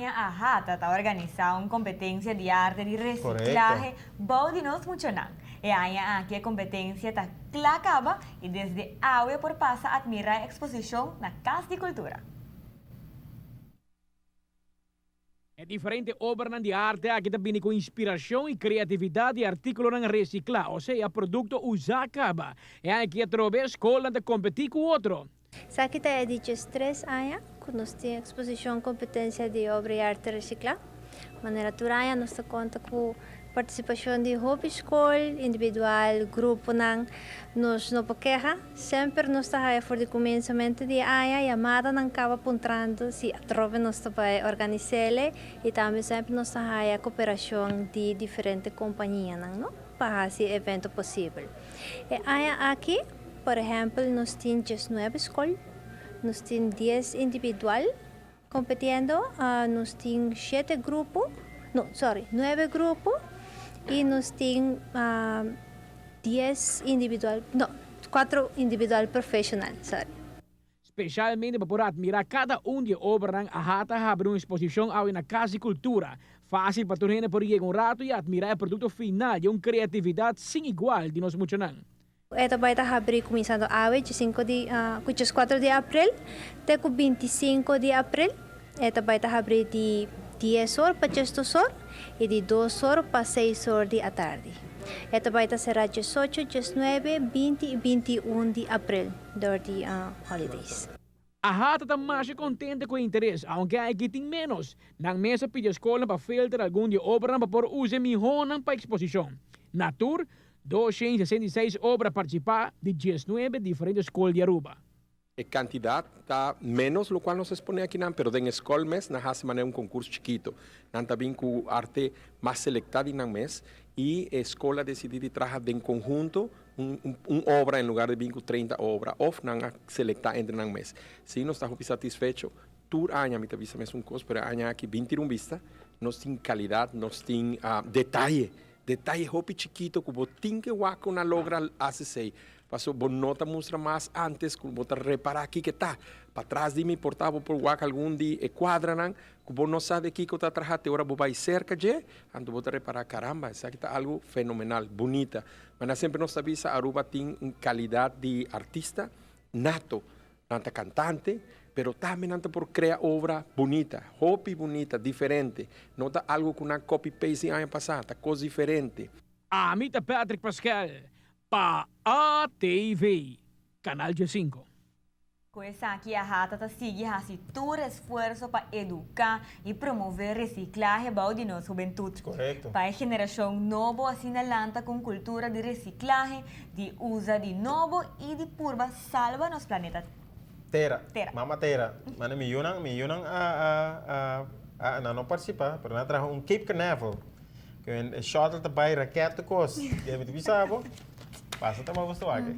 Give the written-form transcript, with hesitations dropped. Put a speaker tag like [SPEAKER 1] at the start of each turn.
[SPEAKER 1] AIA AJATA está organizando una competencia de arte de reciclaje Baudinos Muchonang. E AIA aquí a competencia está clacaba y desde Aue por pasa admira exposición na Casa de Cultura.
[SPEAKER 2] É diferente obras de arte aqui também com inspiração e criatividade de artículos não reciclar, ou seja, produto usar acaba. É aqui através da escola de competir com outro.
[SPEAKER 3] Sa kita é de 3 anos, que nós temos exposição competência de obra e arte reciclar. Maneira turaya nós conta com participação de hobby school, individual, grupo nang nos no poqueja. Sempre nós está for de começamento de aia e amada nang cava puntrando se trove nós está organizar e também sempre nós está a cooperação de diferentes companhias nang no para esse evento possível. E aia aqui, por exemplo, nós temos 19 escolas, nós temos 10 individual competindo, nós temos 7 grupos, 9 grupos e nós temos 10 individual, 4 individual profissional,
[SPEAKER 2] Especialmente para admirar cada de obras a hata abre uma exposição ao na Casa de Cultura. Fácil para tornar por ir um rato e admirar o produto final e uma criatividade sem igual de nós Muchonang.
[SPEAKER 3] Esta vai estar abrindo começando a 4 de abril até 25 de abril. Esta vai estar abrindo de 10 horas para 10 horas e de 2 horas para 6 horas da tarde. Esta vai estar será 18, 19, 20 e 21 de abril, durante holidays.
[SPEAKER 2] A hata está mais contente com o interesse, aunque aqui tem menos. Na mesa pede a escola para filtrar algum de obras para pôr uso melhor para a exposição. Na tour, 266 obras participar de 19 diferentes escolas de Aruba.
[SPEAKER 4] A quantidade está menos, o qual nos expõe aqui, pero em escola mes, na hace maneira concurso chiquito. Não também com arte mais selectada na mês e a escola decidiu trabalhar em conjunto obra em lugar de 20 30 obras, ou não selectar entre na mês. Se nós estamos satisfeitos, tur año, me avisa mesmo coisa, pero año aqui 21 vista, nós temos qualidade, nós temos detalhe hopi chiquito que você tem que waco na logra ACC. Passou bom nota mostra mais antes que você reparar aqui que tá. Para trás de mim portava por waco algum de quadra não, que você não sabe aqui que está atrás te hora você vai cerca de, ando você reparar caramba, isso aqui tá algo fenomenal, bonita. Mas sempre nós sabemos Aruba tem qualidade de artista nato, nanta cantante, pero também nanta por criar obra bonita, hopi bonita, diferente. Não tá algo que uma copy paste ano passado, tá coisa diferente.
[SPEAKER 2] Amita Patrick Pascal, para ATV, Canal G5.
[SPEAKER 1] Coisa aqui a Hata está seguindo todo esforço para educar e promover reciclagem de nossa juventude.
[SPEAKER 5] Correto.
[SPEAKER 1] Para a geração nova, assinalanta com cultura de reciclagem, de uso de novo e de purba salva nosso planeta.
[SPEAKER 5] Tera. Mama Tera. Mana mi yunang não participar, pero na trajo Cape Canaveral. Que é shuttle também raquete coisa. Que é muito bizarro. Passa também você aqui.